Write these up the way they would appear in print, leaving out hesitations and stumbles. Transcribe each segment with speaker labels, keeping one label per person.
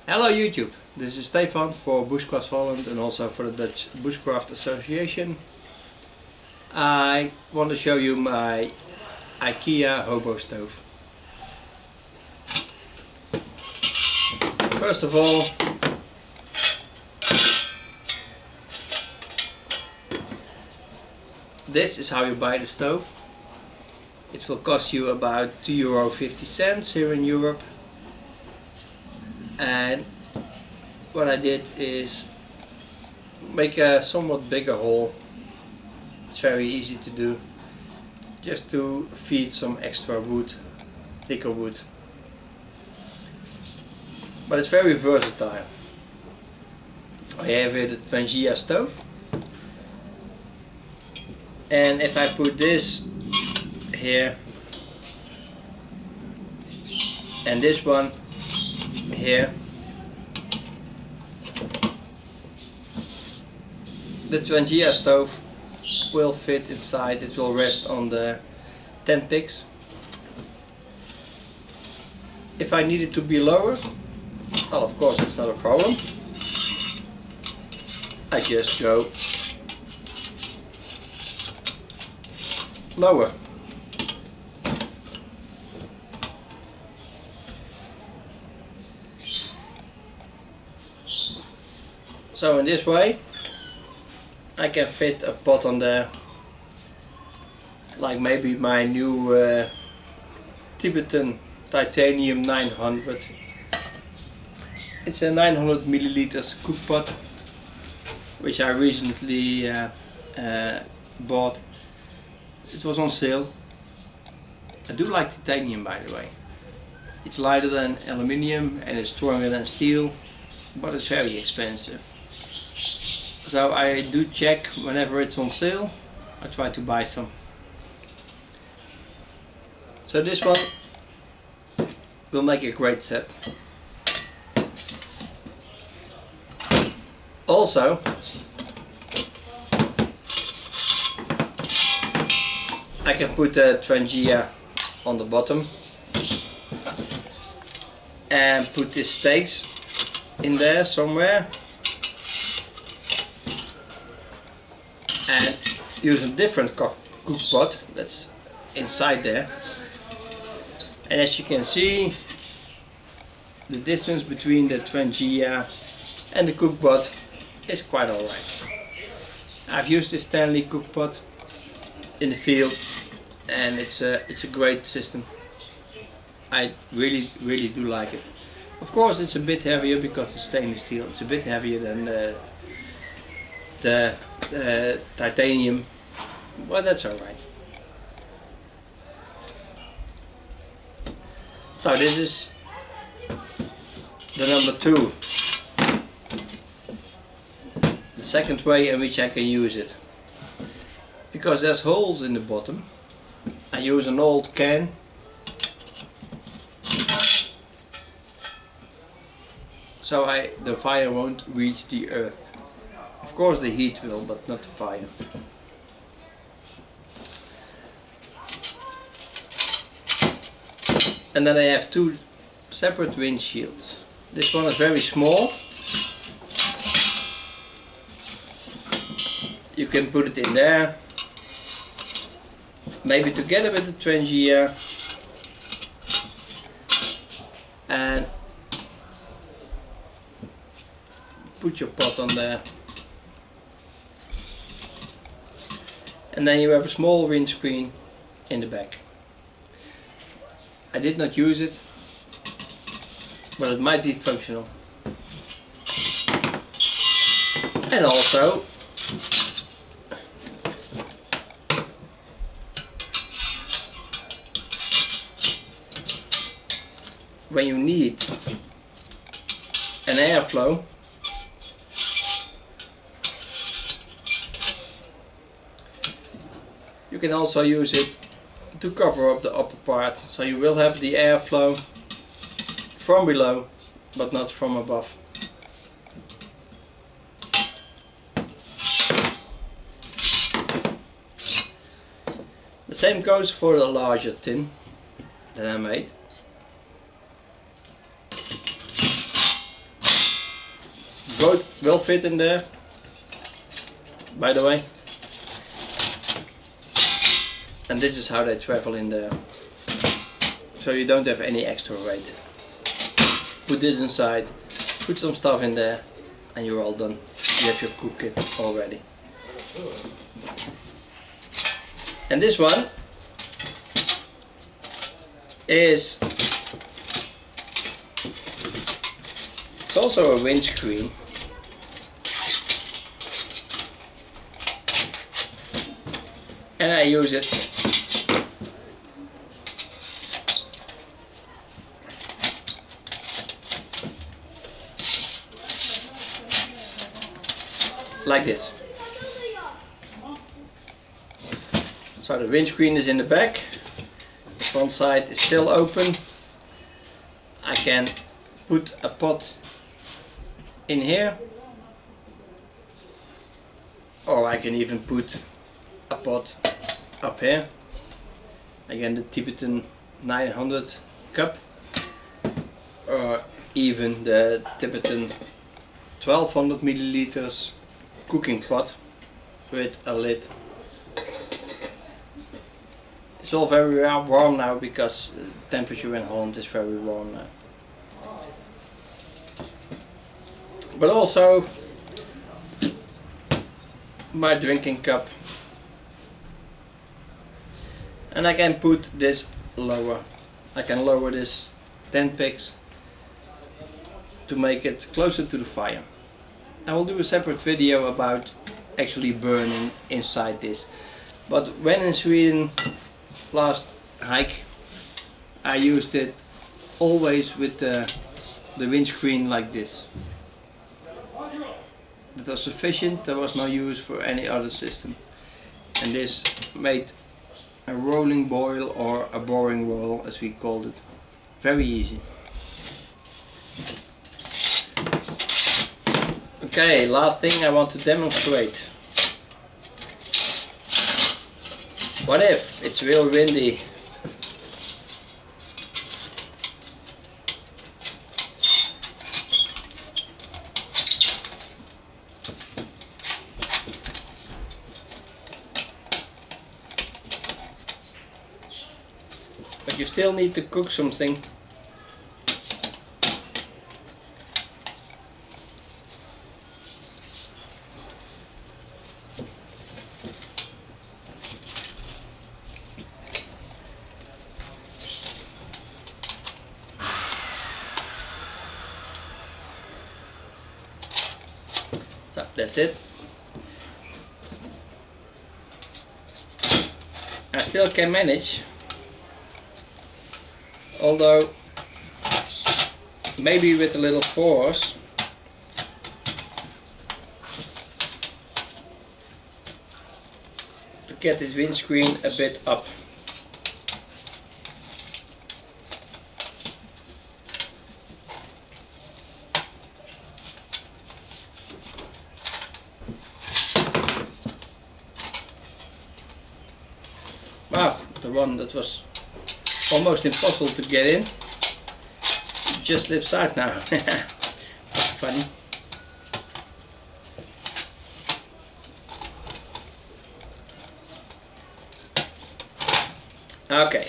Speaker 1: Hello YouTube, this is Stefan for Bushcraft Holland and also for the Dutch Bushcraft Association. I want to show you my Ikea Hobo Stove. First of all, this is how you buy the stove. It will cost you about €2.50 here in Europe. And what I did is make a somewhat bigger hole. It's very easy to do, just to feed some extra wood, thicker wood. But it's very versatile. I have here the Ikea stove, and if I put this here and this one here, the Ikea stove will fit inside. It will rest on the tent pegs. If I need it to be lower, well, of course it's not a problem. I just go lower. So in this way I can fit a pot on there, like maybe my new Tibetan titanium 900. It's a 900 milliliters cook pot, which I recently bought. It was on sale. I do like titanium, by the way. It's lighter than aluminium and it's stronger than steel, but it's very expensive. So I do check whenever it's on sale. I try to buy some. So this one will make a great set. Also, I can put the Ikea on the bottom and put these stakes in there somewhere, and use a different cook pot that's inside there. And as you can see, the distance between the Ikea and the cook pot is quite alright. I've used this Stanley cook pot in the field and it's a great system. I really do like it. Of course it's a bit heavier because it's stainless steel. It's a bit heavier than the titanium, but that's alright. So this is the number 2. The second way in which I can use it. Because there's holes in the bottom, I use an old can. So the fire won't reach the earth. Of course the heat will, but not the fire. And then I have 2 separate windshields. This one is very small. You can put it in there, maybe together with the Ikea, and put your pot on there. And then you have a small windscreen in the back. I did not use it, but it might be functional. And also, when you need an airflow, you can also use it to cover up the upper part, so you will have the airflow from below but not from above. The same goes for the larger tin that I made. Both will fit in there, by the way. And this is how they travel in there. So you don't have any extra weight. Put this inside, put some stuff in there, and you're all done. You have your cook kit already. And this one is, it's also a windscreen. And I use it like this. So the windscreen is in the back, the front side is still open. I can put a pot in here, or I can even put a pot up here. Again, the Tibetan 900 cup, or even the Tibetan 1200 milliliters cooking pot with a lid. It's all very warm now because the temperature in Holland is very warm now. But also my drinking cup. And I can put this lower. I can lower this 10 picks to make it closer to the fire. I will do a separate video about actually burning inside this. But when in Sweden last hike, I used it always with the windscreen like this. It was sufficient, there was no use for any other system. And this made a rolling boil, or a boring roll as we called it, very easy. Okay, last thing I want to demonstrate. What if it's real windy? But you still need to cook something. So that's it. I still can manage, although maybe with a little force to get this windscreen a bit up. Wow, the one that was almost impossible to get in just slips out now. That's funny. Okay.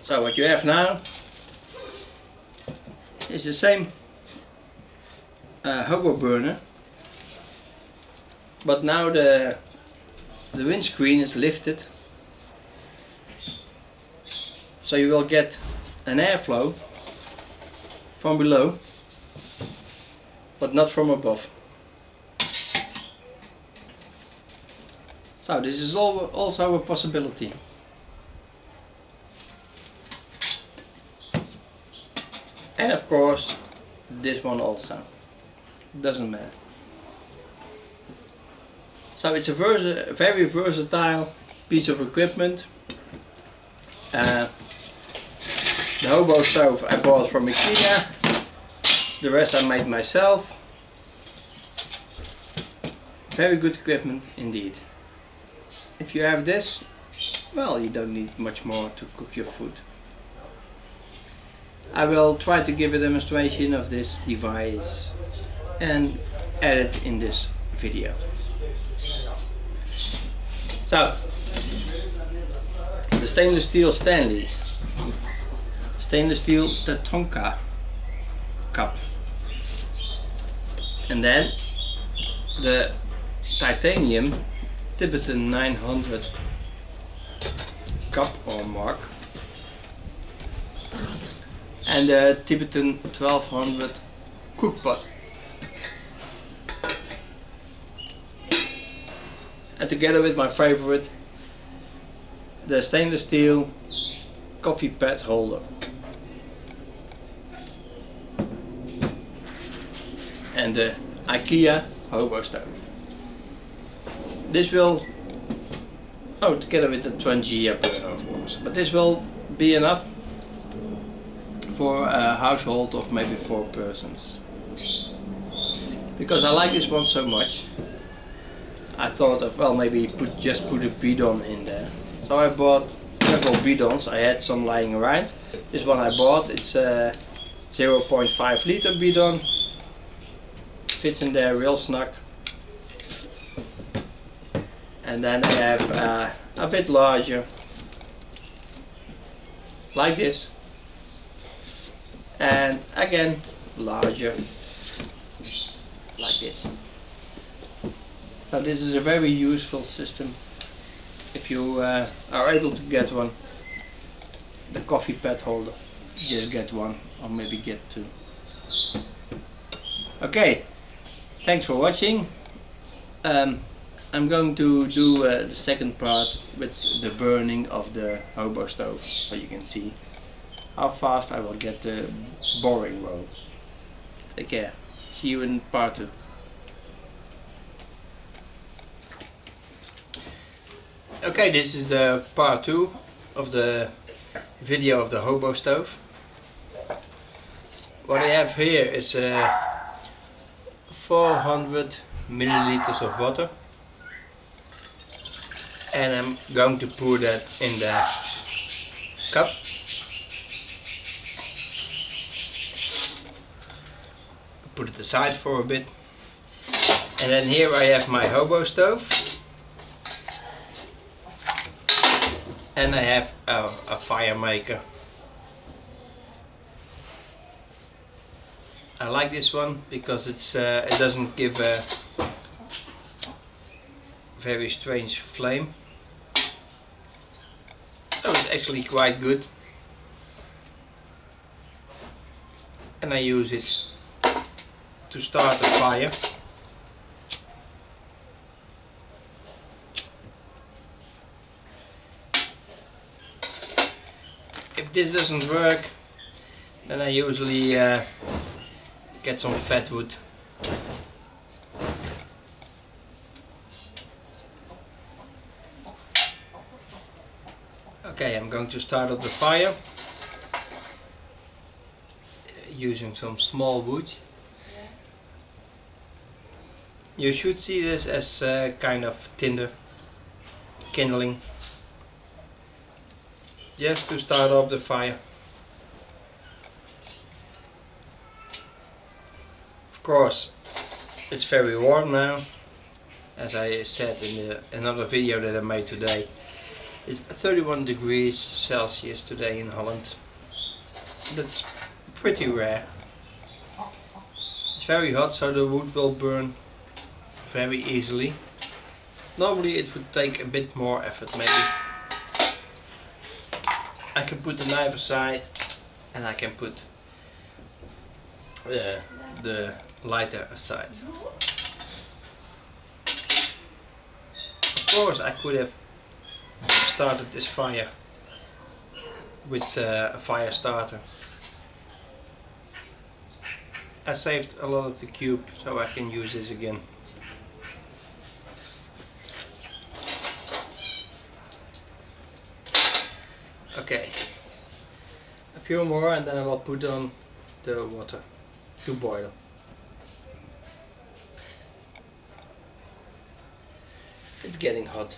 Speaker 1: So what you have now is the same hobo burner, but now the windscreen is lifted, so you will get an airflow from below, but not from above. So this is also a possibility. And of course this one also, doesn't matter. So it's a very versatile piece of equipment. The hobo stove I bought from Ikea, the rest I made myself. Very good equipment indeed. If you have this, well, you don't need much more to cook your food. I will try to give a demonstration of this device and add it in this video. So, the stainless steel stainless steel Tatonka cup, and then the titanium Tibetan 900 cup or mug, and the Tibetan 1200 cookpot, and together with my favorite, the stainless steel coffee pad holder, and the Ikea Hobo Stove. This will, together with the 20 burner of course, but this will be enough for a household of maybe 4 persons. Because I like this one so much, I thought of, well, maybe just put a bidon in there. So I bought several bidons. I had some lying around. This one I bought, it's a 0.5 liter bidon. Fits in there real snug. And then I have a bit larger, like this, and again larger, like this. So this is a very useful system if you are able to get one. The coffee pad holder, just get one or maybe get 2. Okay, thanks for watching. I'm going to do the second part with the burning of the hobo stove, so you can see how fast I will get the boring roll. Take care. See you in part 2. Okay, this is the part 2 of the video of the hobo stove. What I have here is 400 milliliters of water, and I'm going to pour that in the cup. Put it aside for a bit, and then here I have my hobo stove, and I have a fire maker. I like this one because it doesn't give a very strange flame. So it's actually quite good, and I use it to start a fire. If this doesn't work, then I usually get some fat wood. Okay, I'm going to start up the fire using some small wood. You should see this as kind of tinder, kindling, just to start up the fire. Of course, it's very warm now, as I said in another video that I made today. It's 31 degrees Celsius today in Holland. That's pretty rare. It's very hot, so the wood will burn very easily. Normally it would take a bit more effort maybe. I can put the knife aside, and I can put the lighter aside. Of course I could have started this fire with a fire starter. I saved a lot of the cube, so I can use this again. Okay, a few more and then I will put on the water to boil. It's getting hot.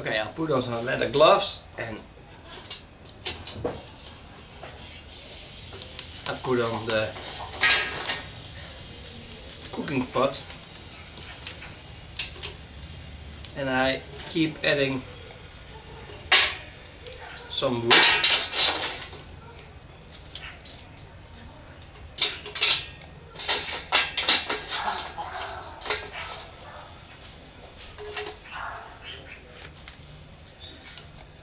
Speaker 1: Okay, I'll put on some leather gloves and I put on the cooking pot and I keep adding some wood.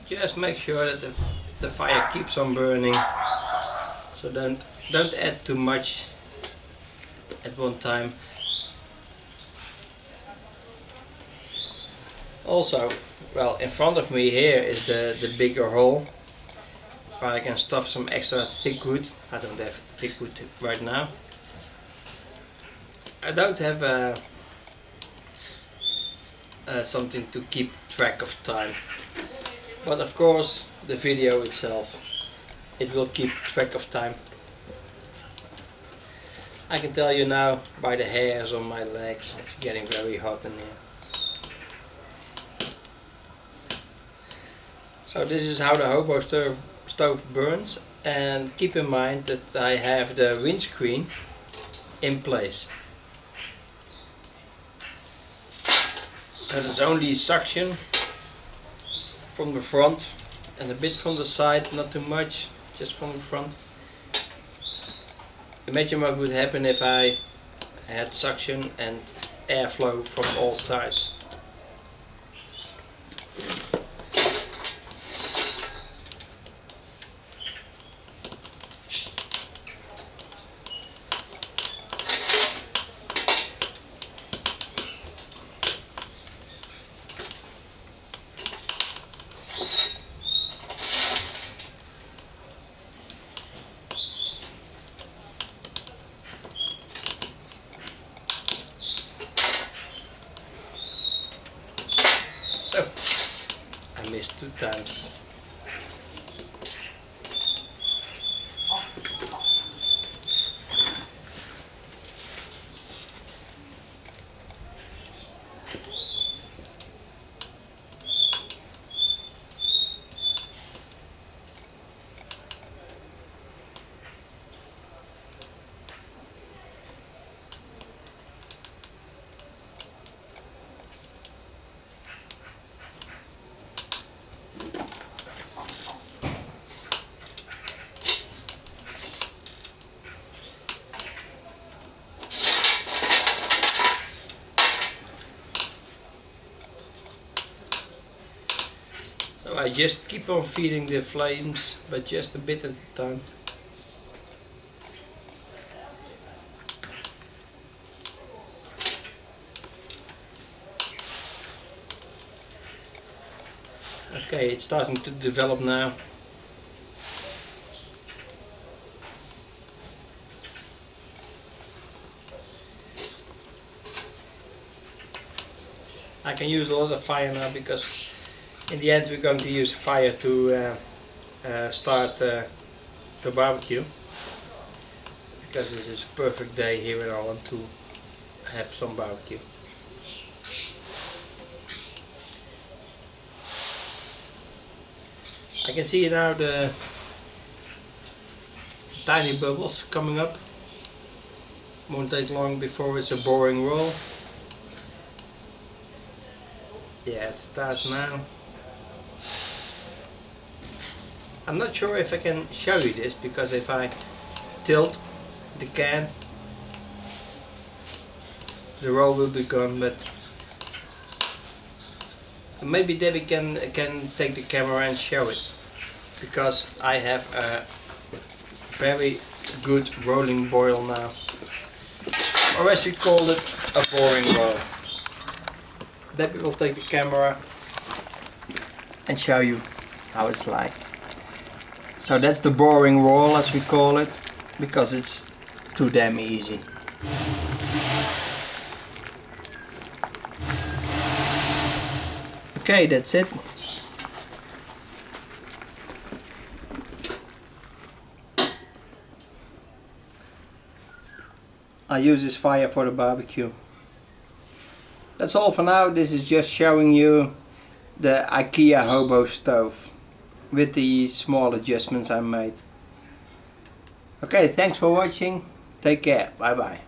Speaker 1: Just make sure that the fire keeps on burning, so don't add too much at one time. Also, well, in front of me here is the bigger hole where I can stuff some extra thick wood. I don't have thick wood right now. I don't have something to keep track of time, but of course the video itself, it will keep track of time. I can tell you now by the hairs on my legs, it's getting very hot in here. So this is how the Hobo stove burns, and keep in mind that I have the windscreen in place. So there's only suction from the front and a bit from the side, not too much, just from the front. Imagine what would happen if I had suction and airflow from all sides. So, I missed 2 times. So I just keep on feeding the flames, but just a bit at a time. Okay, it's starting to develop now. I can use a lot of fire now because in the end we're going to use fire to start the barbecue, because this is a perfect day here in Holland to have some barbecue. I can see now the tiny bubbles coming up. Won't take long before it's a boring roll. Yeah, it starts now. I'm not sure if I can show you this, because if I tilt the can, the roll will be gone, but maybe Debbie can take the camera and show it, because I have a very good rolling boil now, or as we call it, a boring roll. Debbie will take the camera and show you how it's like. So that's the boring roll, as we call it, because it's too damn easy. Okay, that's it. I use this fire for the barbecue. That's all for now. This is just showing you the Ikea Hobo Stove with the small adjustments I made. Okay, thanks for watching. Take care. Bye bye.